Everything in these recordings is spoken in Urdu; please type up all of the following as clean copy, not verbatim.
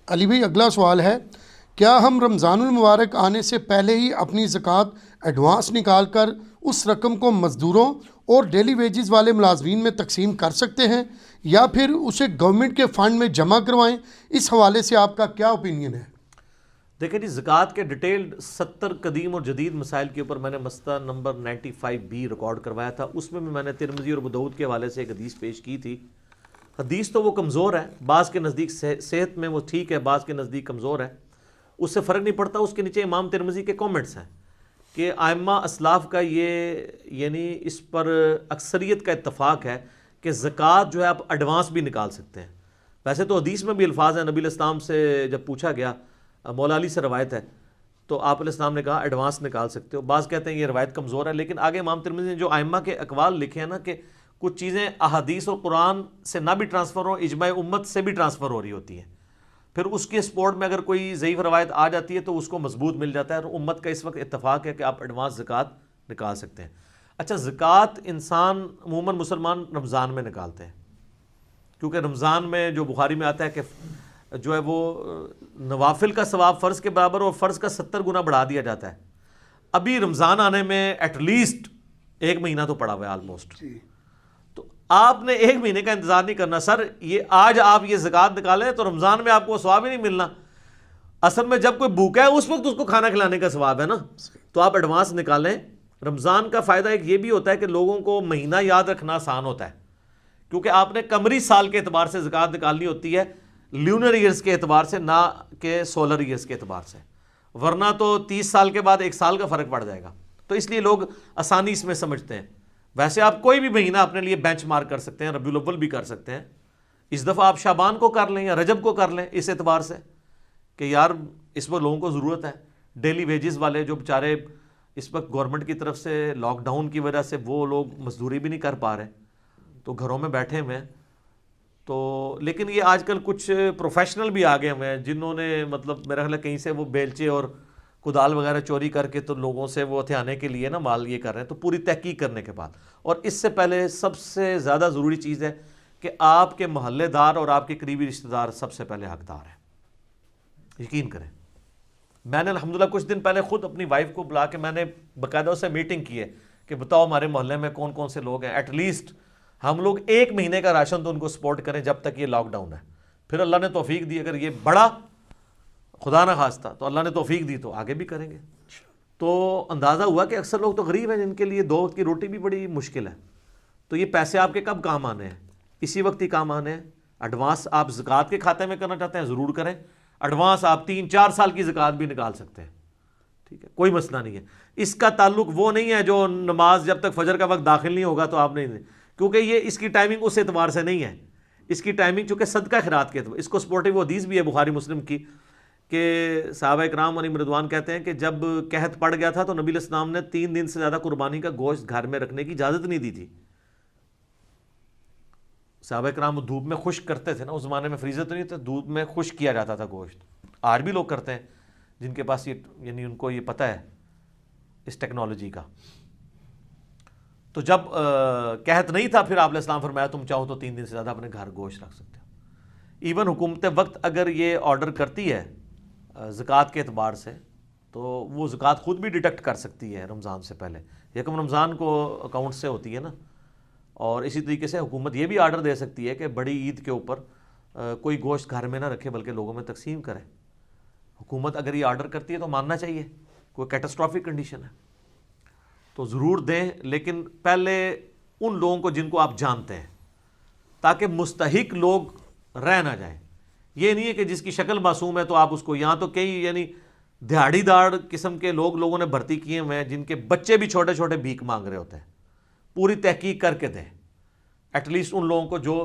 علی بھائی اگلا سوال ہے، کیا ہم رمضان المبارک آنے سے پہلے ہی اپنی زکوٰۃ ایڈوانس نکال کر اس رقم کو مزدوروں اور ڈیلی ویجز والے ملازمین میں تقسیم کر سکتے ہیں، یا پھر اسے گورنمنٹ کے فنڈ میں جمع کروائیں؟ اس حوالے سے آپ کا کیا اوپینین ہے؟ دیکھیں جی، زکوٰۃ کے ڈیٹیلڈ 70 قدیم اور جدید مسائل کے اوپر میں نے مسئلہ نمبر 95B ریکارڈ کروایا تھا. اس میں نے ترمذی اور ابو داؤد کے حوالے سے ایک حدیث پیش کی تھی. حدیث تو وہ کمزور ہے، بعض کے نزدیک صحت میں وہ ٹھیک ہے، بعض کے نزدیک کمزور ہے، اس سے فرق نہیں پڑتا. اس کے نیچے امام ترمذی کے کومنٹس ہیں کہ ائمہ اسلاف کا یہ یعنی اس پر اکثریت کا اتفاق ہے کہ زکوٰۃ جو ہے آپ ایڈوانس بھی نکال سکتے ہیں. ویسے تو حدیث میں بھی الفاظ ہیں، نبی علیہ السلام سے جب پوچھا گیا، مولا علی سے روایت ہے، تو آپ علیہ السلام نے کہا ایڈوانس نکال سکتے ہو. بعض کہتے ہیں یہ روایت کمزور ہے، لیکن آگے امام ترمذی نے جو ائمہ کے اقوال لکھے ہیں نا کہ کچھ چیزیں احادیث اور قرآن سے نہ بھی ٹرانسفر ہو، اجماع امت سے بھی ٹرانسفر ہو رہی ہوتی ہیں، پھر اس کے سپورٹ میں اگر کوئی ضعیف روایت آ جاتی ہے تو اس کو مضبوط مل جاتا ہے. اور امت کا اس وقت اتفاق ہے کہ آپ ایڈوانس زکوٰۃ نکال سکتے ہیں. اچھا، زکوٰۃ انسان عموماً مسلمان رمضان میں نکالتے ہیں، کیونکہ رمضان میں جو بخاری میں آتا ہے کہ جو ہے وہ نوافل کا ثواب فرض کے برابر اور فرض کا 70 گنا بڑھا دیا جاتا ہے. ابھی رمضان آنے میں ایٹ لیسٹ 1 مہینہ تو پڑا ہوا ہے آلموسٹ. تو آپ نے 1 مہینے کا انتظار نہیں کرنا. سر یہ آج آپ یہ زکوٰۃ نکالیں تو رمضان میں آپ کو ثواب ہی نہیں ملنا. اصل میں جب کوئی بھوکا ہے اس وقت اس کو کھانا کھلانے کا ثواب ہے نا. تو آپ ایڈوانس نکالیں. رمضان کا فائدہ ایک یہ بھی ہوتا ہے کہ لوگوں کو مہینہ یاد رکھنا آسان ہوتا ہے، کیونکہ آپ نے قمری سال کے اعتبار سے زکوٰۃ نکالنی ہوتی ہے، لیونر ایئرز کے اعتبار سے، نہ کہ سولر ایئرز کے اعتبار سے. ورنہ تو 30 سال کے بعد 1 سال کا فرق پڑ جائے گا. تو اس لیے لوگ آسانی اس میں سمجھتے ہیں. ویسے آپ کوئی بھی مہینہ اپنے لیے بینچ مارک کر سکتے ہیں، ربیع الاول بھی کر سکتے ہیں. اس دفعہ آپ شعبان کو کر لیں یا رجب کو کر لیں، اس اعتبار سے کہ یار اس وقت لوگوں کو ضرورت ہے. ڈیلی ویجز والے جو بیچارے اس وقت گورنمنٹ کی طرف سے لاک ڈاؤن کی وجہ سے وہ لوگ مزدوری بھی نہیں کر پا رہے، تو گھروں میں بیٹھے ہوئے ہیں. تو لیکن یہ آج کل کچھ پروفیشنل بھی آ گئے ہوئے ہیں جنہوں نے مطلب میرا خیال ہے کہیں سے وہ بیلچے اور کدال وغیرہ چوری کر کے تو لوگوں سے وہ ہتھیانے کے لیے نا مال یہ کر رہے ہیں. تو پوری تحقیق کرنے کے بعد، اور اس سے پہلے سب سے زیادہ ضروری چیز ہے کہ آپ کے محلے دار اور آپ کے قریبی رشتہ دار سب سے پہلے حقدار ہیں. یقین کریں، میں نے الحمدللہ کچھ دن پہلے خود اپنی وائف کو بلا کے میں نے باقاعدہ اسے میٹنگ کی ہے کہ بتاؤ ہمارے محلے میں کون کون سے لوگ ہیں، ایٹ لیسٹ ہم لوگ 1 مہینے کا راشن تو ان کو سپورٹ کریں جب تک یہ لاک ڈاؤن ہے. پھر اللہ نے توفیق دی، اگر یہ بڑا خدا نہ خواستہ تو اللہ نے توفیق دی تو آگے بھی کریں گے. تو اندازہ ہوا کہ اکثر لوگ تو غریب ہیں جن کے لیے 2 وقت کی روٹی بھی بڑی مشکل ہے. تو یہ پیسے آپ کے کب کام آنے ہیں؟ اسی وقت ہی کام آنے ہیں. ایڈوانس آپ زکوٰۃ کے کھاتے میں کرنا چاہتے ہیں ضرور کریں. ایڈوانس آپ 3-4 سال کی زکوٰۃ بھی نکال سکتے ہیں، ٹھیک ہے، کوئی مسئلہ نہیں ہے. اس کا تعلق وہ نہیں ہے جو نماز جب تک فجر کا وقت داخل نہیں ہوگا تو آپ نہیں، کیونکہ یہ اس کی ٹائمنگ اس اعتبار سے نہیں ہے. اس کی ٹائمنگ چونکہ صدقہ خیرات کے اعتبار، اس کو سپورٹنگ وہ حدیث بھی ہے بخاری مسلم کی کہ صحابہ اکرام علیہم رضوان کہتے ہیں کہ جب قحط پڑ گیا تھا تو نبی علیہ السلام نے 3 دن سے زیادہ قربانی کا گوشت گھر میں رکھنے کی اجازت نہیں دی تھی. صحابہ اکرام دھوپ میں خشک کرتے تھے نا، اس زمانے میں فریزر تو نہیں تھا، دھوپ میں خشک کیا جاتا تھا گوشت. آج بھی لوگ کرتے ہیں جن کے پاس یہ یعنی ان کو یہ پتہ ہے اس ٹیکنالوجی کا. تو جب قحط نہیں تھا پھر آپ علیہ السلام فرمایا تم چاہو تو 3 دن سے زیادہ اپنے گھر گوشت رکھ سکتے ہو. ایون حکومت وقت اگر یہ آرڈر کرتی ہے زکوٰۃ کے اعتبار سے تو وہ زکوٰۃ خود بھی ڈیڈکٹ کر سکتی ہے رمضان سے پہلے. یکم رمضان کو اکاؤنٹ سے ہوتی ہے نا. اور اسی طریقے سے حکومت یہ بھی آرڈر دے سکتی ہے کہ بڑی عید کے اوپر کوئی گوشت گھر میں نہ رکھے بلکہ لوگوں میں تقسیم کرے. حکومت اگر یہ آرڈر کرتی ہے تو ماننا چاہیے، کوئی کیٹاسٹرافک کنڈیشن ہے تو ضرور دیں، لیکن پہلے ان لوگوں کو جن کو آپ جانتے ہیں، تاکہ مستحق لوگ رہ نہ جائیں. یہ نہیں ہے کہ جس کی شکل معصوم ہے تو آپ اس کو، یہاں تو کئی یعنی دہاڑی دار قسم کے لوگوں نے بھرتی کیے ہوئے ہیں جن کے بچے بھی چھوٹے چھوٹے بھیک مانگ رہے ہوتے ہیں. پوری تحقیق کر کے دیں، ایٹ لیسٹ ان لوگوں کو جو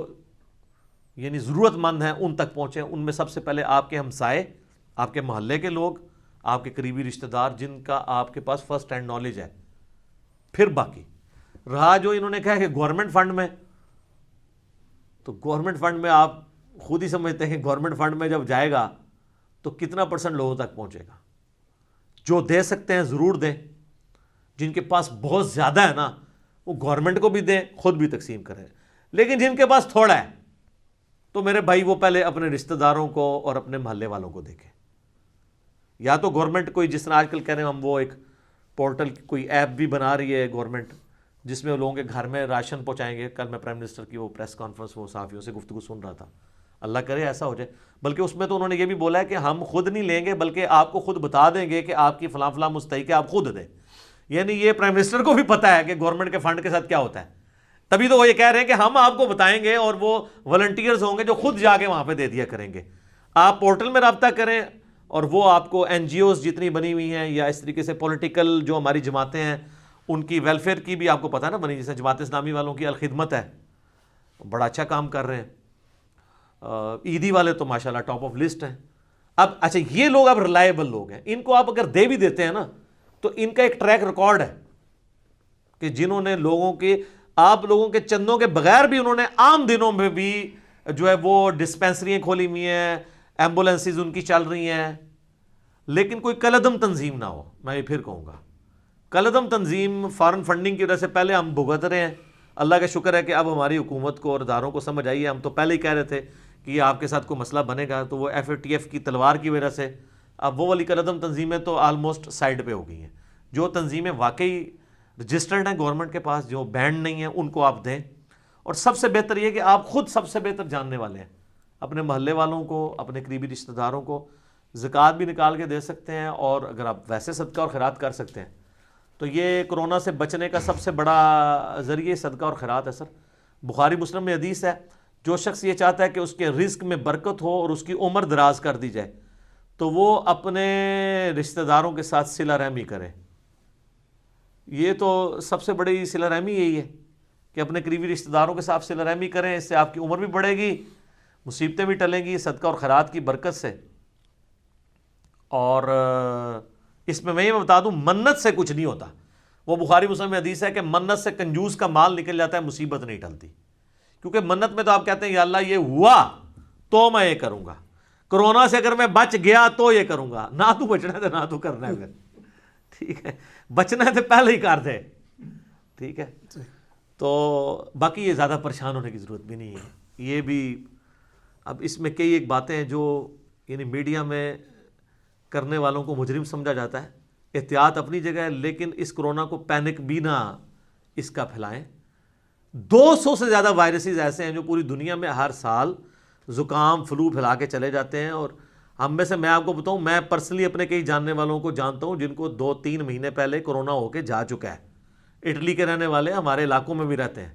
یعنی ضرورت مند ہیں ان تک پہنچیں. ان میں سب سے پہلے آپ کے ہمسائے، آپ کے محلے کے لوگ، آپ کے قریبی رشتہ دار جن کا آپ کے پاس فرسٹ ہینڈ نالج ہے. پھر باقی رہا جو انہوں نے کہا کہ گورنمنٹ فنڈ میں، تو گورنمنٹ فنڈ میں آپ خود ہی سمجھتے ہیں کہ گورنمنٹ فنڈ میں جب جائے گا تو کتنا % لوگوں تک پہنچے گا. جو دے سکتے ہیں ضرور دیں، جن کے پاس بہت زیادہ ہے نا وہ گورنمنٹ کو بھی دیں، خود بھی تقسیم کریں. لیکن جن کے پاس تھوڑا ہے تو میرے بھائی وہ پہلے اپنے رشتہ داروں کو اور اپنے محلے والوں کو دیکھیں. یا تو گورنمنٹ کوئی جس طرح آج کل کہہ رہے ہیں ہم, وہ ایک پورٹل کوئی ایپ بھی بنا رہی ہے گورنمنٹ جس میں لوگوں کے گھر میں راشن پہنچائیں گے. کل میں پرائم منسٹر کی وہ پریس کانفرنس وہ صحافیوں سے گفتگو سن رہا تھا, اللہ کرے ایسا ہو جائے. بلکہ اس میں تو انہوں نے یہ بھی بولا ہے کہ ہم خود نہیں لیں گے بلکہ آپ کو خود بتا دیں گے کہ آپ کی فلاں فلاں مستحق ہے, آپ خود دیں. یعنی یہ پرائم منسٹر کو بھی پتہ ہے کہ گورنمنٹ کے فنڈ کے ساتھ کیا ہوتا ہے, تبھی تو وہ یہ کہہ رہے ہیں کہ ہم آپ کو بتائیں گے اور وہ والنٹیئرز ہوں گے جو خود جا کے وہاں پہ دے دیا کریں گے. آپ پورٹل میں رابطہ کریں اور وہ آپ کو این جی اوز جتنی بنی ہوئی ہیں یا اس طریقے سے پولیٹیکل جو ہماری جماعتیں ہیں ان کی ویلفیئر کی بھی آپ کو پتہ ہے نا بنی, جیسے جماعت اسلامی والوں کی الخدمت ہے, بڑا اچھا کام کر رہے ہیں. عیدی والے تو ماشاءاللہ ٹاپ آف لسٹ ہیں. اب اچھا یہ لوگ اب ریلائبل لوگ ہیں, ان کو آپ اگر دے بھی دیتے ہیں نا تو ان کا ایک ٹریک ریکارڈ ہے کہ جنہوں نے لوگوں کے, آپ لوگوں کے چندوں کے بغیر بھی انہوں نے عام دنوں میں بھی جو ہے وہ ڈسپینسریاں کھولی ہوئی ہیں, ایمبولینسز ان کی چل رہی ہیں. لیکن کوئی کلعدم تنظیم نہ ہو. میں یہ پھر کہوں گا کلعدم تنظیم فارن فنڈنگ کی وجہ سے پہلے ہم بھگت رہے ہیں. اللہ کا شکر ہے کہ اب ہماری حکومت کو اور اداروں کو سمجھ آئی ہے. ہم تو پہلے ہی کہہ رہے تھے کہ یہ آپ کے ساتھ کوئی مسئلہ بنے گا, تو وہ ایف اے ٹی ایف کی تلوار کی وجہ سے اب وہ والی کلعدم تنظیمیں تو آلموسٹ سائڈ پہ ہو گئی ہیں. جو تنظیمیں واقعی رجسٹرڈ ہیں گورنمنٹ کے پاس, جو بینڈ نہیں ہیں, ان کو آپ دیں. اور سب سے بہتر یہ کہ آپ خود سب سے بہتر جاننے والے ہیں, اپنے محلے والوں کو, اپنے قریبی رشتہ داروں کو زکوٰۃ بھی نکال کے دے سکتے ہیں. اور اگر آپ ویسے صدقہ اور خیرات کر سکتے ہیں تو یہ کرونا سے بچنے کا سب سے بڑا ذریعہ صدقہ اور خیرات ہے سر. بخاری مسلم میں حدیث ہے, جو شخص یہ چاہتا ہے کہ اس کے رزق میں برکت ہو اور اس کی عمر دراز کر دی جائے تو وہ اپنے رشتہ داروں کے ساتھ صلہ رحمی کرے. یہ تو سب سے بڑی صلہ رحمی یہی ہے کہ اپنے قریبی رشتہ داروں کے ساتھ صلہ رحمی کریں. اس سے آپ کی عمر بھی بڑھے گی, مصیبتیں بھی ٹلیں گی صدقہ اور خیرات کی برکت سے. اور اس میں یہ بتا دوں, منت سے کچھ نہیں ہوتا. وہ بخاری مسلم میں حدیث ہے کہ منت سے کنجوس کا مال نکل جاتا ہے, مصیبت نہیں ٹلتی. کیونکہ منت میں تو آپ کہتے ہیں یا اللہ یہ ہوا تو میں یہ کروں گا, کرونا سے اگر میں بچ گیا تو یہ کروں گا. نہ تو بچنا ہے نہ تو کرنا ہے, ٹھیک ہے, بچنا ہے تو پہلے ہی کر دے, ٹھیک ہے. تو باقی یہ زیادہ پریشان ہونے کی ضرورت بھی نہیں ہے. یہ بھی اب اس میں کئی ایک باتیں ہیں جو یعنی میڈیا میں کرنے والوں کو مجرم سمجھا جاتا ہے. احتیاط اپنی جگہ ہے, لیکن اس کرونا کو پینک بھی نہ اس کا پھیلائیں. 200 سے زیادہ وائرسز ایسے ہیں جو پوری دنیا میں ہر سال زکام فلو پھیلا کے چلے جاتے ہیں. اور ہم میں سے میں آپ کو بتاؤں, میں پرسنلی اپنے کئی جاننے والوں کو جانتا ہوں جن کو 2-3 مہینے پہلے کرونا ہو کے جا چکا ہے. اٹلی کے رہنے والے ہمارے علاقوں میں بھی رہتے ہیں.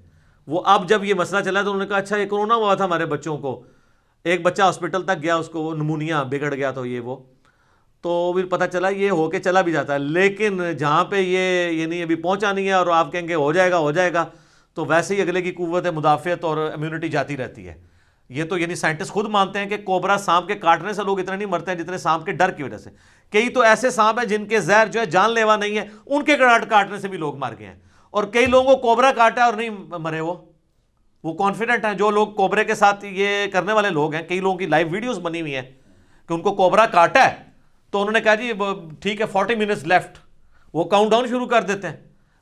وہ اب جب یہ مسئلہ چلا تو انہوں نے کہا اچھا یہ کرونا ہوا تھا ہمارے بچوں کو. ایک بچہ ہاسپٹل تک گیا, اس کو نمونیا بگڑ گیا تو یہ وہ, تو بھی پتہ چلا یہ ہو کے چلا بھی جاتا ہے. لیکن جہاں پہ یہ یعنی ابھی پہنچا نہیں ہے اور آپ کہیں گے ہو جائے گا تو ویسے ہی اگلے کی قوت مدافعت اور امیونٹی جاتی رہتی ہے. یہ تو یعنی سائنٹسٹ خود مانتے ہیں کہ کوبرا سانپ کے کاٹنے سے لوگ اتنے نہیں مرتے ہیں جتنے سانپ کے ڈر کی وجہ سے. کئی تو ایسے سانپ ہیں جن کے زہر جو ہے جان لیوا نہیں ہے, ان کے کاٹنے سے بھی لوگ مر گئے ہیں. اور کئی لوگوں کو کوبرا کاٹا اور نہیں مرے, وہ کانفیڈنٹ ہیں. جو لوگ کوبرے کے ساتھ یہ کرنے والے لوگ ہیں, کئی لوگوں کی لائیو ویڈیوز بنی ہوئی ہیں کہ ان کو کوبرا کاٹا ہے تو انہوں نے کہا جی ٹھیک ہے 40 منٹس لیفٹ, وہ کاؤنٹ ڈاؤن شروع کر دیتے ہیں,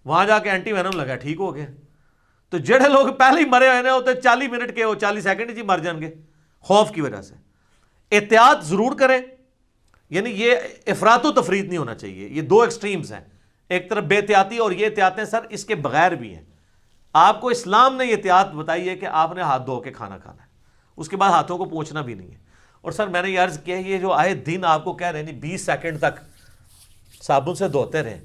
وہاں جا کے اینٹی وینم لگا, ٹھیک ہو گیا. تو جڑے لوگ پہلے ہی مرے ہوئے ہیں ہوتے 40 منٹ کے, وہ 40 سیکنڈ جی مر جان گے خوف کی وجہ سے. احتیاط ضرور کریں, یعنی یہ افراط و تفریط نہیں ہونا چاہیے. یہ دو ایکسٹریمز ہیں, ایک طرف بے احتیاطی اور یہ احتیاطیں سر اس کے بغیر بھی ہیں. آپ کو اسلام نے یہ احتیاط بتائی ہے کہ آپ نے ہاتھ دھو کے کھانا کھانا ہے, اس کے بعد ہاتھوں کو پوچھنا بھی نہیں ہے. اور سر میں نے یہ عرض کیا یہ جو آئے دن آپ کو کہہ رہے ہیں 20 سیکنڈ تک صابن سے دھوتے رہیں,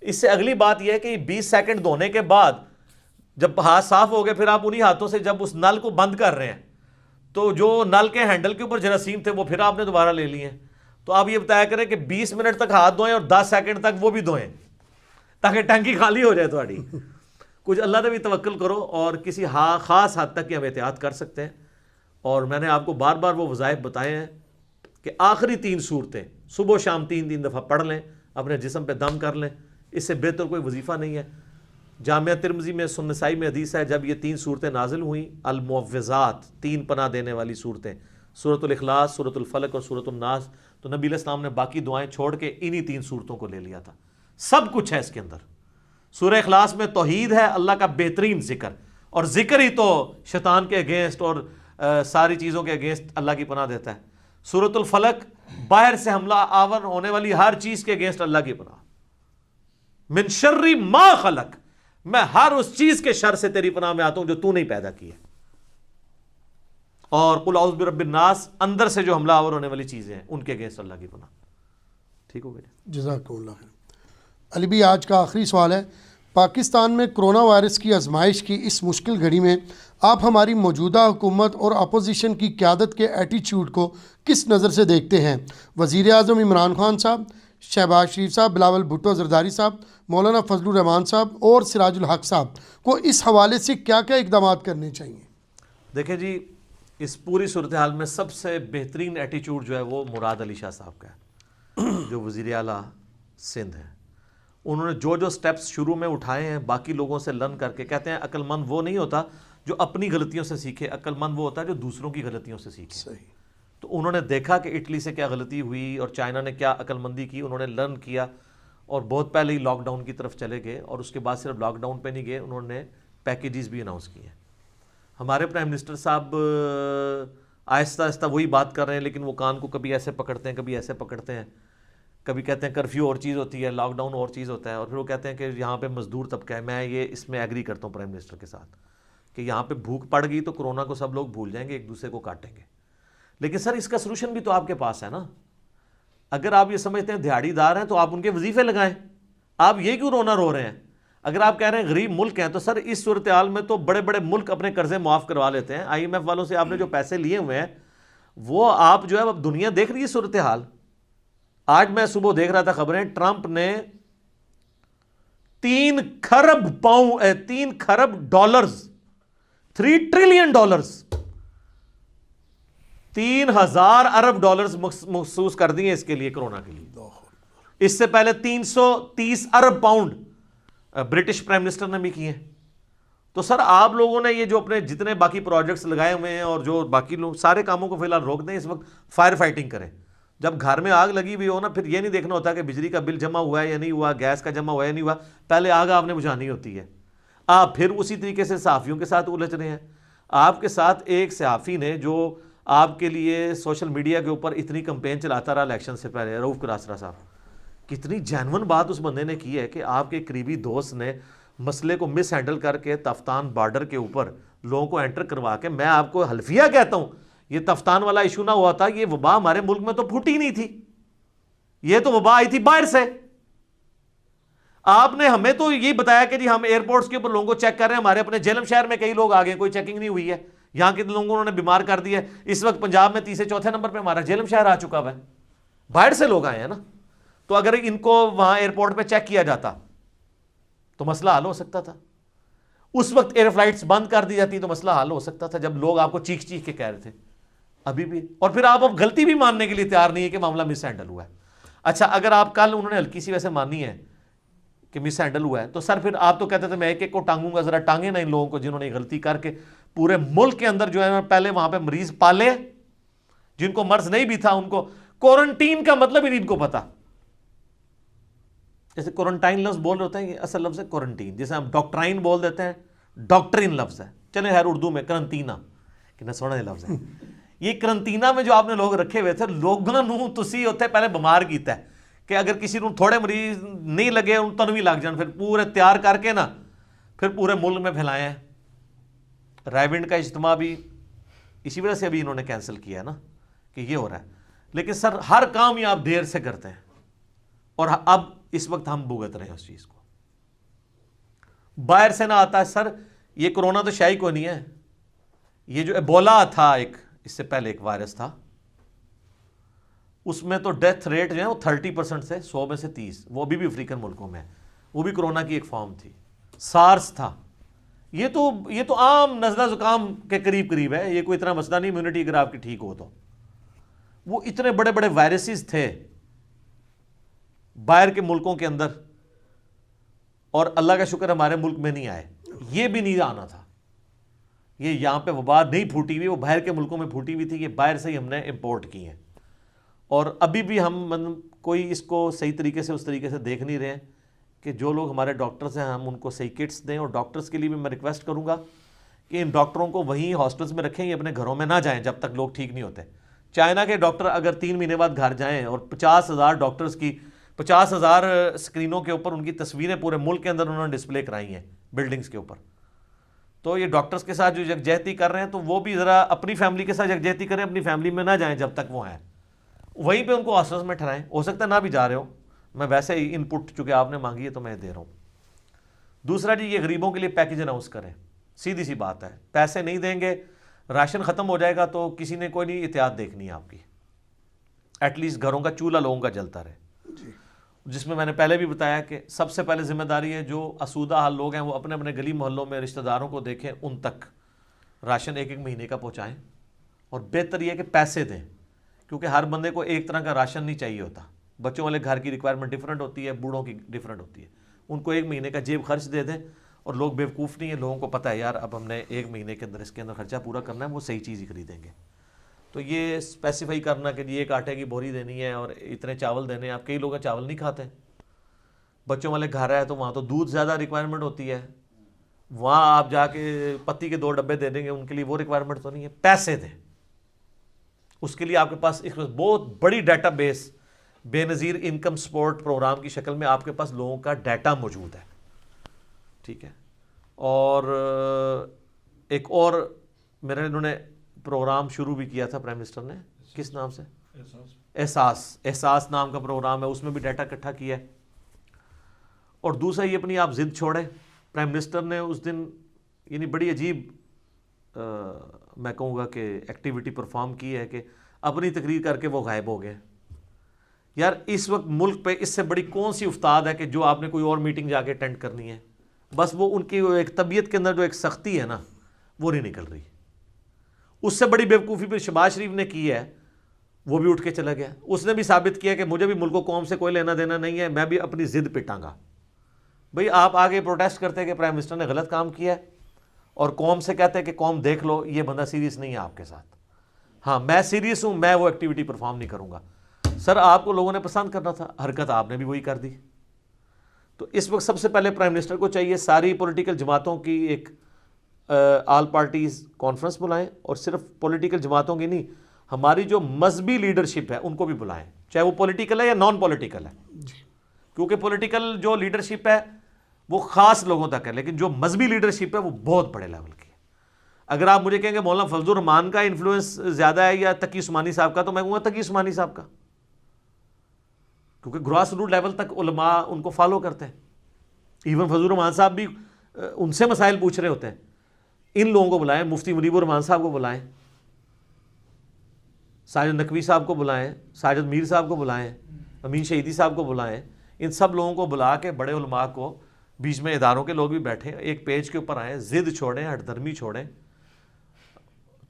اس سے اگلی بات یہ ہے کہ 20 سیکنڈ دھونے کے بعد جب ہاتھ صاف ہو گئے پھر آپ انہی ہاتھوں سے جب اس نل کو بند کر رہے ہیں تو جو نل کے ہینڈل کے اوپر جراثیم تھے وہ پھر آپ نے دوبارہ لے لیے. تو آپ یہ بتایا کریں کہ 20 منٹ تک ہاتھ دھوئیں اور 10 سیکنڈ تک وہ بھی دھوئیں تاکہ ٹینکی خالی ہو جائے تھوڑی. کچھ اللہ نے بھی توکل کرو اور کسی خاص حد تک ہم احتیاط کر سکتے ہیں. اور میں نے آپ کو بار بار وہ وظائف بتائے ہیں کہ آخری 3 صورتیں صبح و شام 3 دفعہ پڑھ لیں, اپنے جسم پہ دم کر لیں, اس سے بہتر کوئی وظیفہ نہیں ہے. جامعہ ترمذی میں سنن نسائی میں حدیث ہے جب یہ 3 صورتیں نازل ہوئیں, المعوذات 3 پناہ دینے والی صورتیں, سورۃ الاخلاص, سورۃ الفلق اور سورۃ الناس, تو نبی علیہ السلام نے باقی دعائیں چھوڑ کے انہی 3 صورتوں کو لے لیا تھا. سب کچھ ہے اس کے اندر. سورہ اخلاص میں توحید ہے, اللہ کا بہترین ذکر, اور ذکر ہی تو شیطان کے اگینسٹ اور ساری چیزوں کے اگینسٹ اللہ کی پناہ دیتا ہے. سورۃ الفلق باہر سے حملہ آور ہونے والی ہر چیز کے اگینسٹ اللہ کی پناہ. من شر ما خلق, میں ہر اس چیز کے شر سے تیری پناہ میں آتا ہوں جو تو نہیں پیدا کی ہے. اور قل اعوذ برب الناس, اندر سے جو حملہ آور ہونے والی چیزیں ہیں ان کے اگینسٹ اللہ کی پناہ. ٹھیک ہو گیا. جزاک اللہ خیر. علی بھی آج کا آخری سوال ہے, پاکستان میں کرونا وائرس کی آزمائش کی اس مشکل گھڑی میں آپ ہماری موجودہ حکومت اور اپوزیشن کی قیادت کے ایٹیچیوڈ کو کس نظر سے دیکھتے ہیں؟ وزیر اعظم عمران خان صاحب, شہباز شریف صاحب, بلاول بھٹو زرداری صاحب, مولانا فضل الرحمان صاحب اور سراج الحق صاحب کو اس حوالے سے کیا کیا اقدامات کرنے چاہیے؟ دیکھیں جی, اس پوری صورتحال میں سب سے بہترین ایٹیچیوڈ جو ہے وہ مراد علی شاہ صاحب کا ہے, جو وزیر اعلیٰ سندھ ہیں. انہوں نے جو سٹیپس شروع میں اٹھائے ہیں باقی لوگوں سے لرن کر کے, کہتے ہیں عقل مند وہ نہیں ہوتا جو اپنی غلطیوں سے سیکھے, عقل مند وہ ہوتا ہے جو دوسروں کی غلطیوں سے سیکھے. صحیح. تو انہوں نے دیکھا کہ اٹلی سے کیا غلطی ہوئی اور چائنا نے کیا عقل مندی کی, انہوں نے لرن کیا اور بہت پہلے ہی لاک ڈاؤن کی طرف چلے گئے. اور اس کے بعد صرف لاک ڈاؤن پہ نہیں گئے, انہوں نے پیکیجز بھی اناؤنس کیے ہیں. ہمارے پرائم منسٹر صاحب آہستہ آہستہ وہی بات کر رہے ہیں, لیکن وہ کان کو کبھی ایسے پکڑتے ہیں کبھی ایسے پکڑتے ہیں. کبھی کہتے ہیں کرفیو اور چیز ہوتی ہے, لاک ڈاؤن اور چیز ہوتا ہے, اور پھر وہ کہتے ہیں کہ یہاں پہ مزدور طبقہ ہے. میں یہ اس میں ایگری کرتا ہوں پرائم منسٹر کے ساتھ کہ یہاں پہ بھوک پڑ گئی تو کرونا کو سب لوگ بھول جائیں گے, ایک دوسرے کو کاٹیں گے. لیکن سر اس کا سلوشن بھی تو آپ کے پاس ہے نا. اگر آپ یہ سمجھتے ہیں دیہڑی دار ہیں تو آپ ان کے وظیفے لگائیں. آپ یہ کیوں رونا رو رہے ہیں؟ اگر آپ کہہ رہے ہیں غریب ملک ہیں تو سر اس صورتحال میں تو بڑے بڑے ملک اپنے قرضے معاف کروا لیتے ہیں. آئی ایم ایف والوں سے آپ نے جو پیسے لیے ہوئے ہیں وہ آپ جو ہے اب دنیا دیکھ رہی ہے صورتحال. آج میں صبح دیکھ رہا تھا خبریں, ٹرمپ نے 3 کھرب ڈالرز 3 ٹریلین ڈالرز 3000 ارب ڈالرز مخصوص کر دیے اس کے لیے, کرونا کے لیے. اس سے پہلے 330 ارب پاؤنڈ برٹش پرائم منسٹر نے بھی کیے. تو سر آپ لوگوں نے یہ جو اپنے جتنے باقی پروجیکٹس لگائے ہوئے ہیں اور جو باقی لوگ سارے کاموں کو فی الحال روک دیں. اس وقت فائر فائٹنگ کریں. جب گھر میں آگ لگی ہوئی ہو نا, پھر یہ نہیں دیکھنا ہوتا کہ بجلی کا بل جمع ہوا ہے یا نہیں ہوا, گیس کا جمع ہوا ہے یا نہیں ہوا, پہلے آگ آپ نے بجھانی ہوتی ہے. آپ پھر اسی طریقے سے صحافیوں کے ساتھ الجھ رہے ہیں. آپ کے ساتھ ایک صحافی نے جو آپ کے لیے سوشل میڈیا کے اوپر اتنی کمپین چلاتا رہا الیکشن سے پہلے, رؤف کراسرا صاحب, کتنی جینون بات اس بندے نے کی ہے کہ آپ کے قریبی دوست نے مسئلے کو مس ہینڈل کر کے تفتان بارڈر کے اوپر لوگوں کو انٹر کروا کے, میں آپ کو حلفیہ کہتا ہوں یہ تفتان والا ایشو نہ ہوا تھا, یہ وبا ہمارے ملک میں تو پھوٹی نہیں تھی, یہ تو وبا آئی تھی باہر سے. آپ نے ہمیں تو یہی بتایا کہ جی ہم ایئرپورٹس کے اوپر لوگوں کو چیک کر رہے ہیں, ہمارے اپنے جہلم شہر میں کئی لوگ آ گئے, کوئی چیکنگ نہیں ہوئی ہے, یہاں کے لوگوں کو انہوں نے بیمار کر دیا ہے. اس وقت پنجاب میں 3 سے 4 نمبر پہ ہمارا جہلم شہر آ چکا ہے, باہر سے لوگ آئے ہیں نا. تو اگر ان کو وہاں ایئرپورٹ پہ چیک کیا جاتا تو مسئلہ حل ہو سکتا تھا. اس وقت ایئر فلائٹس بند کر دی جاتی تو مسئلہ حل ہو سکتا تھا, جب لوگ آپ کو چیخ چیخ کے کہہ رہے تھے. ابھی بھی, اور پھر آپ اب غلطی بھی ماننے کے لیے تیار نہیں ہے کہ معاملہ مس ہینڈل ہوا ہے. اچھا اگر آپ کل انہوں نے ہلکی سی ویسے مانی ہے کہ مس ہینڈل ہوا ہے, تو سر پھر آپ تو کہتے تھے میں ایک ایک کو ٹانگوں گا, ذرا ٹانگیں نا ان لوگوں کو جنہوں نے غلطی کر کے پورے ملک کے اندر جو ہے پہلے وہاں پہ مریض پالے, جن کو مرض نہیں بھی تھا ان کو کوارنٹین کا مطلب ہی نہیں ان کو پتا. جیسے کوارنٹائن لفظ بول رہے ہوتے ہیں, یہ اصل لفظ ہے کوارنٹین, جیسے ہم ڈاکٹرائن بول دیتے ہیں, ڈاکٹرین لفظ ہے. چلیں خیر اردو میں کرنٹینہ, کتنا سونا یہ لفظ ہے. یہ کرنٹینہ میں جو آپ نے لوگ رکھے ہوئے تھے, لوگوں نوں تسی ہوتے پہلے بیمار کیتا ہے کہ اگر کسی نوں تھوڑے مریض نہیں لگے ان تو بھی لگ جان, پھر پورے تیار کر کے نا پھر پورے ملک میں پھیلائے ہیں. رائبنڈ کا اجتماع بھی اسی وجہ سے ابھی انہوں نے کینسل کیا ہے نا کہ یہ ہو رہا ہے. لیکن سر ہر کام یہ آپ دیر سے کرتے ہیں, اور اب اس وقت ہم بھگت رہے ہیں اس چیز کو. باہر سے نہ آتا ہے سر, یہ کرونا تو شاہی کو نہیں ہے, یہ جو ایبولا تھا ایک اس سے پہلے ایک وائرس تھا, اس میں تو ڈیتھ ریٹ جو ہے وہ 30% سے 100 میں سے 30, وہ ابھی بھی افریقن ملکوں میں ہے, وہ بھی کرونا کی ایک فارم تھی. سارس تھا, یہ تو عام نزلہ زکام کے قریب ہے, یہ کوئی اتنا مسئلہ نہیں, امیونٹی اگر آپ کی ٹھیک ہو تو. وہ اتنے بڑے بڑے وائرسز تھے باہر کے ملکوں کے اندر, اور اللہ کا شکر ہمارے ملک میں نہیں آئے. یہ بھی نہیں آنا تھا, یہ یہاں پہ وبا نہیں پھوٹی ہوئی, وہ باہر کے ملکوں میں پھوٹی ہوئی تھی, یہ باہر سے ہی ہم نے امپورٹ کی ہیں. اور ابھی بھی ہم کوئی اس کو صحیح طریقے سے اس طریقے سے دیکھ نہیں رہے ہیں کہ جو لوگ ہمارے ڈاکٹرز ہیں ہم ان کو صحیح کٹس دیں. اور ڈاکٹرز کے لیے بھی میں ریکویسٹ کروں گا کہ ان ڈاکٹروں کو وہیں ہاسپٹلس میں رکھیں, یہ اپنے گھروں میں نہ جائیں جب تک لوگ ٹھیک نہیں ہوتے. چائنا کے ڈاکٹر اگر 3 مہینے بعد گھر جائیں اور 50,000 ڈاکٹرز کی 50,000 اسکرینوں کے اوپر ان کی تصویریں پورے ملک کے اندر انہوں نے ڈسپلے کرائی ہیں بلڈنگز کے اوپر, تو یہ ڈاکٹرز کے ساتھ جو یکجہتی کر رہے ہیں تو وہ بھی ذرا اپنی فیملی کے ساتھ یکجہتی کریں, اپنی فیملی میں نہ جائیں جب تک وہ ہیں, وہیں پہ ان کو ہاسپٹلس میں ٹھہرائیں. ہو سکتا ہے نہ بھی جا رہے ہو, میں ویسے ہی ان پٹ چونکہ آپ نے مانگی ہے تو میں دے رہا ہوں. دوسرا جی, یہ غریبوں کے لیے پیکیج اناؤنس کریں. سیدھی سی بات ہے, پیسے نہیں دیں گے, راشن ختم ہو جائے گا تو کسی نے کوئی نہیں احتیاط دیکھنی ہے آپ کی. ایٹ لیسٹ گھروں کا چولہا لوگوں کا جلتا رہے, جس میں نے پہلے بھی بتایا کہ سب سے پہلے ذمہ داری ہے جو اسودہ حال لوگ ہیں وہ اپنے اپنے گلی محلوں میں رشتہ داروں کو دیکھیں, ان تک راشن 1 مہینے کا پہنچائیں. اور بہتر یہ ہے کہ پیسے دیں, کیونکہ ہر بندے کو ایک طرح کا راشن نہیں چاہیے ہوتا. بچوں والے گھر کی ریکوائرمنٹ ڈیفرنٹ ہوتی ہے, بوڑھوں کی ڈیفرنٹ ہوتی ہے. ان کو 1 مہینے کا جیب خرچ دے دیں, اور لوگ بیوقوف نہیں ہیں, لوگوں کو پتہ ہے یار اب ہم نے 1 مہینے کے اندر اس کے اندر خرچہ پورا کرنا ہے, وہ صحیح چیز ہی خریدیں گے. تو یہ اسپیسیفائی کرنا کہ یہ 1 آٹے کی بوری دینی ہے اور اتنے چاول دینے ہیں. آپ کئی لوگ چاول نہیں کھاتے, بچوں والے گھر ہے تو وہاں تو دودھ زیادہ ریکوائرمنٹ ہوتی ہے, وہاں آپ جا کے پتی کے 2 ڈبے دے دیں گے, ان کے لیے وہ ریکوائرمنٹ تو نہیں ہے. پیسے دیں, اس کے لیے آپ کے پاس ایک بہت بڑی ڈیٹا بیس بے نظیر انکم سپورٹ پروگرام کی شکل میں آپ کے پاس لوگوں کا ڈیٹا موجود ہے, ٹھیک ہے. اور ایک اور میرے انہوں نے پروگرام شروع بھی کیا تھا پرائم منسٹر نے, کس نام سے, احساس نام کا پروگرام ہے, اس میں بھی ڈیٹا اکٹھا کیا ہے. اور دوسرا یہ اپنی آپ ضد چھوڑیں. پرائم منسٹر نے اس دن یعنی بڑی عجیب میں کہوں گا کہ ایکٹیویٹی پرفارم کی ہے کہ اپنی تقریر کر کے وہ غائب ہو گئے. یار اس وقت ملک پہ اس سے بڑی کون سی افتاد ہے کہ جو آپ نے کوئی اور میٹنگ جا کے اٹینڈ کرنی ہے, بس وہ ان کی ایک طبیعت کے اندر جو ایک سختی ہے نا وہ نہیں نکل رہی. اس سے بڑی بیوقوفی پھر شہباز شریف نے کی ہے, وہ بھی اٹھ کے چلا گیا. اس نے بھی ثابت کیا کہ مجھے بھی ملک و قوم سے کوئی لینا دینا نہیں ہے, میں بھی اپنی ضد پٹاں گا. بھئی آپ آگے پروٹیسٹ کرتے کہ پرائم منسٹر نے غلط کام کیا ہے, اور قوم سے کہتے ہیں کہ قوم دیکھ لو یہ بندہ سیریس نہیں ہے آپ کے ساتھ. ہاں میں سیریس ہوں, میں وہ ایکٹیویٹی پرفارم نہیں کروں گا. سر آپ کو لوگوں نے پسند کرنا تھا, حرکت آپ نے بھی وہی کر دی. تو اس وقت سب سے پہلے پرائم منسٹر کو چاہیے ساری پولیٹیکل جماعتوں کی ایک آل پارٹیز کانفرنس بلائیں, اور صرف پولیٹیکل جماعتوں کی نہیں, ہماری جو مذہبی لیڈرشپ ہے ان کو بھی بلائیں, چاہے وہ پولیٹیکل ہے یا نان پولیٹیکل ہے. کیونکہ پولیٹیکل جو لیڈرشپ ہے وہ خاص لوگوں تک ہے, لیکن جو مذہبی لیڈرشپ ہے وہ بہت بڑے لیول کی ہے. اگر آپ مجھے کہیں کہ مولانا فضل الرحمان کا انفلوئنس زیادہ ہے یا تقی عثمانی صاحب کا, تو میں کہوں گا تقی عثمانی صاحب کا, کیونکہ گراس روٹ لیول تک علماء ان کو فالو کرتے ہیں. ایون فضل الرحمان صاحب بھی ان سے مسائل پوچھ رہے ہوتے ہیں. ان لوگوں کو بلائیں, مفتی منیب الرحمان صاحب کو بلائیں, ساجد نقوی صاحب کو بلائیں, ساجد میر صاحب کو بلائیں, امین شہیدی صاحب کو بلائیں. ان سب لوگوں کو بلا کے بڑے علماء کو, بیچ میں اداروں کے لوگ بھی بیٹھیں, ایک پیج کے اوپر آئیں, ضد چھوڑیں, ہٹ دھرمی چھوڑیں.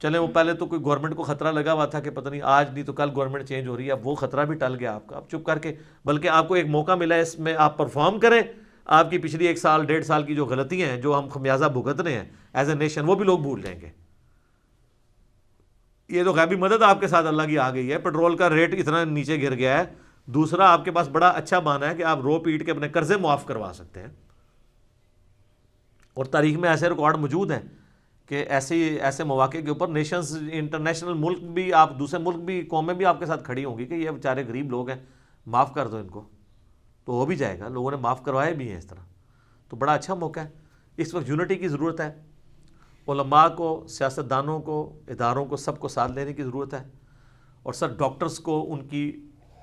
چلیں وہ پہلے تو کوئی گورنمنٹ کو خطرہ لگا ہوا تھا کہ پتہ نہیں آج نہیں تو کل گورنمنٹ چینج ہو رہی ہے, اب وہ خطرہ بھی ٹل گیا آپ کا. اب چپ کر کے, بلکہ آپ کو ایک موقع ملا ہے, اس میں آپ پرفارم کریں. آپ کی پچھلی 1 سال 1.5 سال کی جو غلطیاں ہیں, جو ہم خمیازہ بھگت رہے ہیں ایز اے نیشن, وہ بھی لوگ بھول جائیں گے. یہ تو غیبی مدد آپ کے ساتھ اللہ کی آ گئی ہے, پیٹرول کا ریٹ اتنا نیچے گر گیا ہے. دوسرا آپ کے پاس بڑا اچھا بہانہ ہے کہ آپ رو پیٹ کے اپنے قرضے معاف کروا سکتے ہیں. اور تاریخ میں ایسے ریکارڈ موجود ہیں کہ ایسے مواقع کے اوپر نیشنز, انٹرنیشنل ملک بھی, آپ دوسرے ملک بھی, قومیں بھی آپ کے ساتھ کھڑی ہوں گی کہ یہ بیچارے غریب لوگ ہیں, معاف کر دو ان کو, تو ہو بھی جائے گا. لوگوں نے معاف کروائے بھی ہیں اس طرح. تو بڑا اچھا موقع ہے. اس وقت یونٹی کی ضرورت ہے. علماء کو, سیاستدانوں کو, اداروں کو, سب کو ساتھ لینے کی ضرورت ہے. اور سر ڈاکٹرز کو ان کی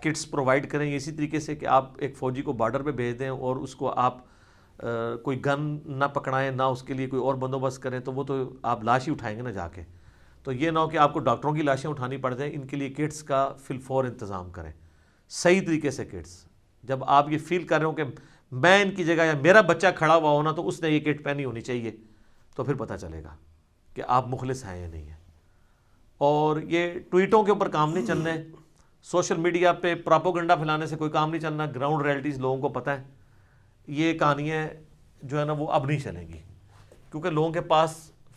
کٹس پرووائڈ کریں اسی طریقے سے کہ آپ ایک فوجی کو بارڈر پہ بھیج دیں اور اس کو آپ کوئی گن نہ پکڑائیں, نہ اس کے لیے کوئی اور بندوبست کریں, تو وہ تو آپ لاش ہی اٹھائیں گے نا جا کے. تو یہ نہ ہو کہ آپ کو ڈاکٹروں کی لاشیں اٹھانی پڑ جائیں. ان کے لیے کٹس کا فی الفور انتظام کریں, صحیح طریقے سے کٹس. جب آپ یہ فیل کر رہے ہو کہ میں ان کی جگہ یا میرا بچہ کھڑا ہوا ہونا تو اس نے یہ کٹ پہنی ہونی چاہیے, تو پھر پتہ چلے گا کہ آپ مخلص ہیں یا نہیں ہیں. اور یہ ٹویٹوں کے اوپر کام نہیں چلنے, سوشل میڈیا پہ پراپوگنڈا پھیلانے سے کوئی کام نہیں چلنا. گراؤنڈ ریئلٹیز لوگوں کو پتہ ہے. یہ کہانیاں جو ہے نا وہ اب نہیں چلیں گی, کیونکہ لوگوں کے پاس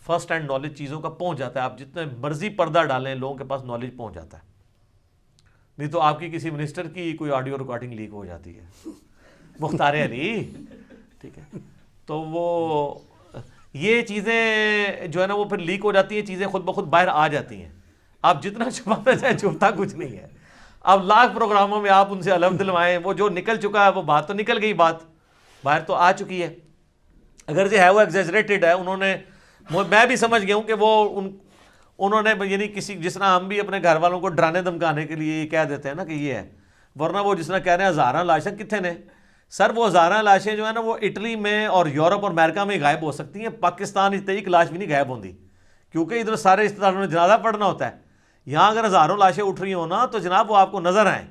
فرسٹ ہینڈ نالج چیزوں کا پہنچ جاتا ہے. آپ جتنے مرضی پردہ ڈالیں, لوگوں کے پاس نالج پہنچ جاتا ہے. نہیں تو آپ کی کسی منسٹر کی کوئی آڈیو ریکارڈنگ لیک ہو جاتی ہے, مختار علی, ٹھیک ہے, تو وہ یہ چیزیں جو ہے نا وہ پھر لیک ہو جاتی ہیں, چیزیں خود بخود باہر آ جاتی ہیں. آپ جتنا چھپانا چاہیں چھپتا کچھ نہیں ہے. اب لاکھ پروگراموں میں آپ ان سے علم دلوائیں, وہ جو نکل چکا ہے وہ بات تو نکل گئی, بات باہر تو آ چکی ہے. اگر جو ہے وہ ایگزیجریٹڈ ہے, انہوں نے, میں بھی سمجھ گیا ہوں کہ وہ انہوں نے یعنی کسی, جس طرح ہم بھی اپنے گھر والوں کو ڈرانے دھمکانے کے لیے یہ کہہ دیتے ہیں نا کہ یہ ہے, ورنہ وہ جس طرح کہہ رہے ہیں ہزاراں لاشیں کتنے نے سر, وہ ہزاراں لاشیں جو ہے نا وہ اٹلی میں اور یورپ اور امریکہ میں غائب ہو سکتی ہیں, پاکستان ایک لاش بھی نہیں غائب ہوندی, کیونکہ ادھر سارے رشتہ داروں نے جنازہ پڑھنا ہوتا ہے. یہاں اگر ہزاروں لاشیں اٹھ رہی ہوں نا تو جناب وہ آپ کو نظر آئیں.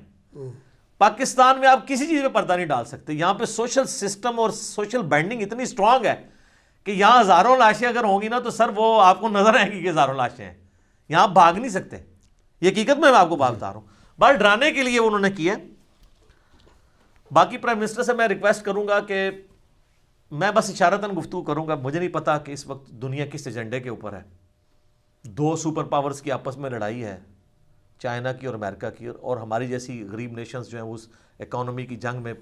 پاکستان میں آپ کسی چیز پہ پردہ نہیں ڈال سکتے. یہاں پہ سوشل سسٹم اور سوشل بائنڈنگ اتنی اسٹرانگ ہے کہ یہاں ہزاروں لاشیں اگر ہوں گی نا تو سر وہ آپ کو نظر آئیں گی کہ ہزاروں لاشیں ہیں, یہاں آپ بھاگ نہیں سکتے. یہ حقیقت میں آپ کو بات بتا رہا ہوں, بس ڈرانے کے لیے انہوں نے کیا. باقی پرائم منسٹر سے میں ریکویسٹ کروں گا کہ میں بس اشارتاً گفتگو کروں گا, مجھے نہیں پتا کہ اس وقت دنیا کس ایجنڈے کے اوپر ہے. دو سپر پاورز کی آپس میں لڑائی ہے, چائنا کی اور امریکہ کی, اور ہماری جیسی غریب نیشنز جو ہیں اس اکانومی کی جنگ میں,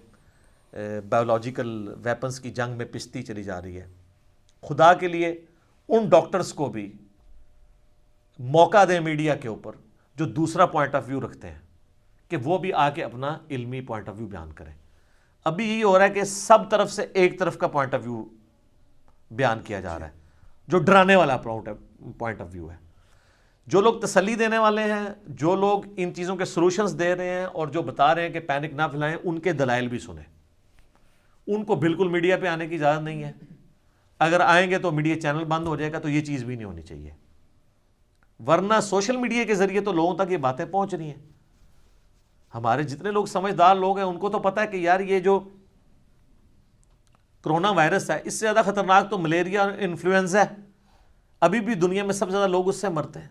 بایولوجیکل ویپنز کی جنگ میں پستی چلی جا رہی ہے. خدا کے لیے ان ڈاکٹرز کو بھی موقع دیں میڈیا کے اوپر جو دوسرا پوائنٹ آف ویو رکھتے ہیں, کہ وہ بھی آ کے اپنا علمی پوائنٹ آف ویو بیان کریں. ابھی یہی ہو رہا ہے کہ سب طرف سے ایک طرف کا پوائنٹ آف ویو بیان کیا جا رہا ہے, جو ڈرانے والا پوائنٹ آف ویو ہے. جو لوگ تسلی دینے والے ہیں, جو لوگ ان چیزوں کے سولوشنز دے رہے ہیں اور جو بتا رہے ہیں کہ پینک نہ پھیلائیں, ان کے دلائل بھی سنیں. ان کو بالکل میڈیا پہ آنے کی اجازت نہیں ہے. اگر آئیں گے تو میڈیا چینل بند ہو جائے گا, تو یہ چیز بھی نہیں ہونی چاہیے. ورنہ سوشل میڈیا کے ذریعے تو لوگوں تک یہ باتیں پہنچ رہی ہیں. ہمارے جتنے لوگ سمجھدار لوگ ہیں ان کو تو پتہ ہے کہ یار یہ جو کرونا وائرس ہے اس سے زیادہ خطرناک تو ملیریا اور انفلوئنزا ہے. ابھی بھی دنیا میں سب سے زیادہ لوگ اس سے مرتے ہیں.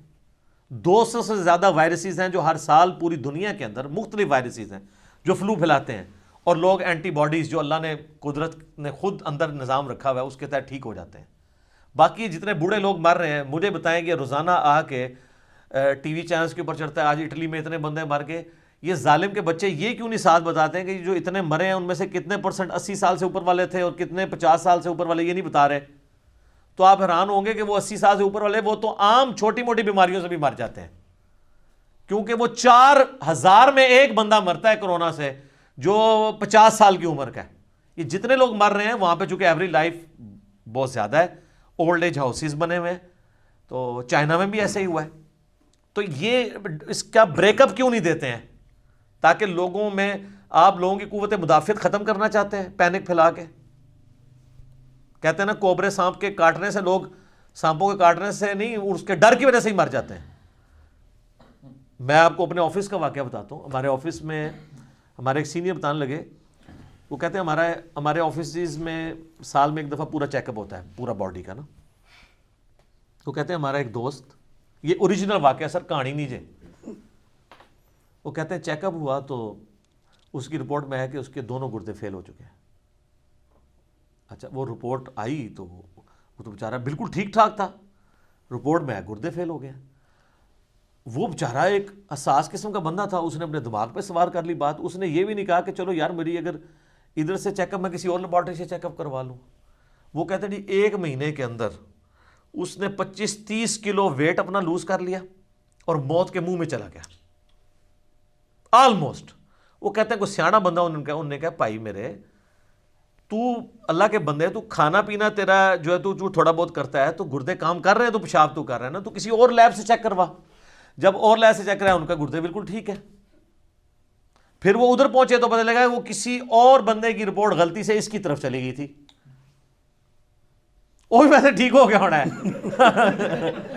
200 سے زیادہ وائرسز ہیں جو ہر سال پوری دنیا کے اندر, مختلف وائرسز ہیں جو فلو پھیلاتے ہیں, اور لوگ اینٹی باڈیز جو اللہ نے, قدرت نے خود اندر نظام رکھا ہوا ہے اس کے تحت ٹھیک ہو جاتے ہیں. باقی جتنے بوڑھے لوگ مر رہے ہیں, مجھے بتائیں کہ روزانہ آ کے ٹی وی چینلز کے اوپر چڑھتا ہے آج اٹلی میں اتنے بندے مر گئے. یہ ظالم کے بچے یہ کیوں نہیں ساتھ بتاتے ہیں کہ جو اتنے مرے ہیں ان میں سے کتنے پرسنٹ 80 سال سے اوپر والے تھے اور کتنے 50 سال سے اوپر والے, یہ نہیں بتا رہے. تو آپ حیران ہوں گے کہ وہ 80 سال سے اوپر والے وہ تو عام چھوٹی موٹی بیماریوں سے بھی مر جاتے ہیں, کیونکہ وہ 4000 میں ایک بندہ مرتا ہے کورونا سے جو 50 سال کی عمر کا ہے. یہ جتنے لوگ مر رہے ہیں وہاں پہ چونکہ ایوریج لائف بہت زیادہ ہے, اولڈ ایج ہاؤسز بنے ہوئے ہیں, تو چائنا میں بھی ایسے ہی ہوا ہے. تو یہ اس کا بریک اپ کیوں نہیں دیتے ہیں, تاکہ لوگوں میں, آپ لوگوں کی قوت مدافعت ختم کرنا چاہتے ہیں پینک پھیلا کے. کہتے ہیں نا کوبرے سانپ کے کاٹنے سے, لوگ سانپوں کے کاٹنے سے نہیں, اس کے ڈر کی وجہ سے ہی مر جاتے ہیں. میں آپ کو اپنے آفس کا واقعہ بتاتا ہوں. ہمارے آفس میں ہمارے ایک سینئر بتانے لگے, وہ کہتے ہیں ہمارے آفسز میں سال میں ایک دفعہ پورا چیک اپ ہوتا ہے پورا باڈی کا نا. وہ کہتے ہیں ہمارا ایک دوست, یہ اوریجنل واقعہ سر, کہانی نہیں جے, وہ کہتے ہیں چیک اپ ہوا تو اس کی رپورٹ میں ہے کہ اس کے دونوں گردے فیل ہو چکے ہیں. اچھا, وہ رپورٹ آئی تو وہ تو بیچارہ بالکل ٹھیک ٹھاک تھا, رپورٹ میں ہے گردے فیل ہو گئے. وہ بیچارہ ایک حساس قسم کا بندہ تھا, اس نے اپنے دماغ پہ سوار کر لی بات. اس نے یہ بھی نہیں کہا کہ چلو یار میری اگر ادھر سے چیک اپ میں کسی اور لیبارٹری سے چیک اپ کروا لوں. وہ کہتے ہیں جی 1 مہینے کے اندر اس نے 25-30 کلو ویٹ اپنا لوز کر لیا اور موت کے منہ میں چلا گیا آلموسٹ. وہ کہتے ہیں کوئی سیاڑا بندہ انہوں نے کہا بھائی میرے, تو اللہ کے بندے, تو کھانا پینا تیرا جو ہے تو تھوڑا بہت کرتا ہے, تو گردے کام کر رہے ہیں, تو پیشاب تو کر رہا ہے نا, تو کسی اور لیب سے چیک کروا. جب اور لیب سے چیک کرایا ان کا گردے بالکل ٹھیک ہے. پھر وہ ادھر پہنچے تو پتہ لگا وہ کسی اور بندے کی رپورٹ غلطی سے اس کی طرف چلی گئی تھی. وہ بھی ویسے ٹھیک ہو گیا ہونا ہے.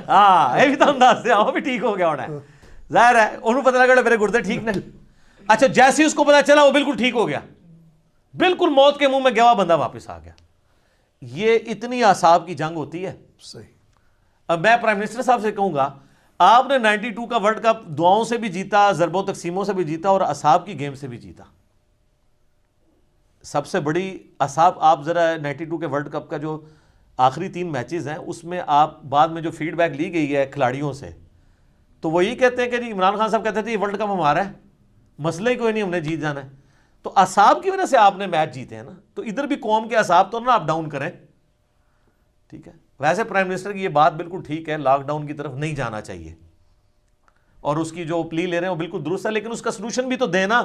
ہاں, یہ بھی تو انداز سے وہ بھی ٹھیک ہو گیا ہونا ہے. ظاہر ہے انہوں پتہ لگا میرے گردے ٹھیک نہیں. اچھا, جیسے اس کو پتا چلا وہ بالکل ٹھیک ہو گیا, بالکل موت کے منہ میں گیا ہوا بندہ واپس آ گیا. یہ اتنی اعصاب کی جنگ ہوتی ہے. صحیح. اب میں پرائم منسٹر صاحب سے کہوں گا, آپ نے 92 کا ورلڈ کپ دعاؤں سے بھی جیتا, ضربوں تقسیموں سے بھی جیتا, اور اعصاب کی گیم سے بھی جیتا. سب سے بڑی اعصاب, آپ ذرا 92 کے ورلڈ کپ کا جو آخری 3 میچز ہیں اس میں آپ بعد میں جو فیڈ بیک لی گئی ہے کھلاڑیوں سے, تو وہ یہی کہتے ہیں کہ جی عمران خان صاحب کہتے تھے یہ ورلڈ کپ ہمارا ہے, مسئلہ ہی کوئی نہیں, ہم نے جیت جانا ہے. تو اعصاب کی وجہ سے آپ نے میچ جیتے ہیں نا. تو ادھر بھی قوم کے اعصاب تو نہ آپ ڈاؤن کریں. ٹھیک ہے. ویسے پرائم منسٹر کی یہ بات بالکل ٹھیک ہے, لاک ڈاؤن کی طرف نہیں جانا چاہیے, اور اس کی جو پلی لے رہے ہیں وہ بالکل درست ہے, لیکن اس کا سلوشن بھی تو دینا,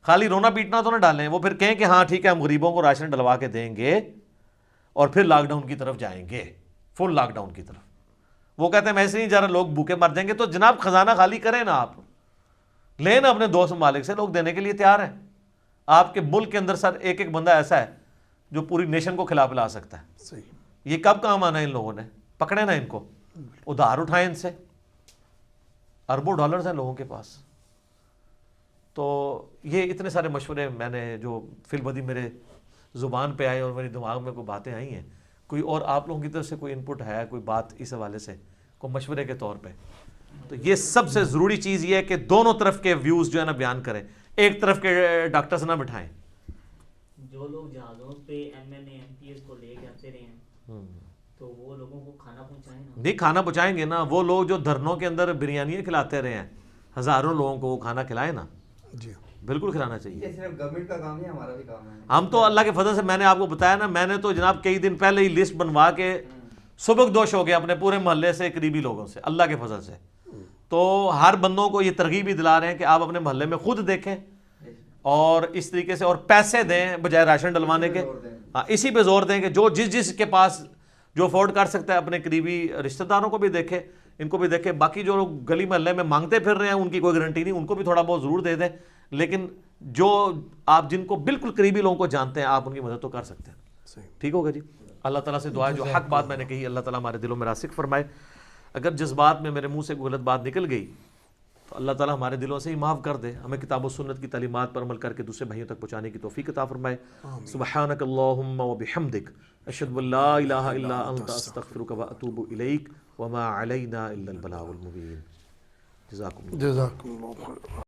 خالی رونا پیٹنا تو نہ ڈالیں. وہ پھر کہیں کہ ہاں ٹھیک ہے ہم غریبوں کو راشن ڈلوا کے دیں گے اور پھر لاک ڈاؤن کی طرف جائیں گے, فل لاک ڈاؤن کی طرف. وہ کہتے ہیں میں ایسے نہیں جا رہا, لوگ بھوکے مر جائیں گے. تو جناب خزانہ خالی کریں نا, آپ لیں نا اپنے دوست ممالک سے, لوگ دینے کے لیے تیار ہیں. آپ کے ملک کے اندر سر ایک ایک بندہ ایسا ہے جو پوری نیشن کو کھلا پلا سکتا ہے. صحیح. یہ کب کام آنا ہے ان لوگوں نے, پکڑے نا ان کو, ادھار اٹھائیں ان سے, اربوں ڈالرز ہیں لوگوں کے پاس. تو یہ اتنے سارے مشورے میں نے جو فی البدی میرے زبان پہ آئے اور میری دماغ میں کوئی باتیں آئی ہیں. کوئی اور آپ لوگوں کی طرف سے کوئی انپٹ ہے, کوئی بات اس حوالے سے, کوئی مشورے کے طور پہ؟ تو یہ سب سے ضروری چیز یہ ہے کہ دونوں طرف کے ویوز جو ہے نا بیان کریں, ایک طرف کے ڈاکٹر سے نہ بٹھائیں. جو لوگ جہازوں پہ M N A M P S کو لے کے آتے رہے ہیں تو وہ لوگوں کو کھانا پہنچائیں نا. نہیں کھانا پہنچائیں گے نا, وہ لوگ جو دھرنوں کے اندر بریانیاں کھلاتے رہے ہیں ہزاروں لوگوں کو, وہ کھانا کھلائیں نا. جی بالکل کھلانا چاہیے. صرف گورنمنٹ کا کام ہے, ہمارا بھی کام ہے. ہم تو اللہ کے فضل سے, میں نے آپ کو بتایا نا, میں نے تو جناب کئی دن پہلے ہی لسٹ بنوا کے سبک دوش ہو گیا اپنے پورے محلے سے, قریبی لوگوں سے, اللہ کے فضل سے. تو ہر بندوں کو یہ ترغیب ہی دلا رہے ہیں کہ آپ اپنے محلے میں خود دیکھیں اور اس طریقے سے, اور پیسے دیں بجائے راشن ڈلوانے کے. ہاں اسی پہ زور دیں کہ جو جس کے پاس جو افورڈ کر سکتا ہے اپنے قریبی رشتہ داروں کو بھی دیکھے, ان کو بھی دیکھے. باقی جو لوگ گلی محلے میں مانگتے پھر رہے ہیں ان کی کوئی گارنٹی نہیں, ان کو بھی تھوڑا بہت ضرور دے دیں. لیکن جو آپ جن کو بالکل قریبی لوگوں کو جانتے ہیں آپ ان کی مدد تو کر سکتے ہیں. صحیح. ٹھیک ہوگا جی. اللہ تعالیٰ سے دعا ہے جو حق بات میں نے کہی اللہ تعالیٰ ہمارے دلوں میں راسخ فرمائے. اگر جذبات میں میرے منہ سے کوئی غلط بات نکل گئی تو اللہ تعالیٰ ہمارے دلوں سے ہی معاف کر دے, ہمیں کتاب و سنت کی تعلیمات پر عمل کر کے دوسرے بھائیوں تک پہنچانے کی توفیق عطا فرمائے. سبحانک اللہم و بحمدک اشہد ان لا الہ الا انت استغفرک و اتوب الیک وما علینا الا البلاغ المبین. جزاکم اللہ. جزاکم اللہ خیر.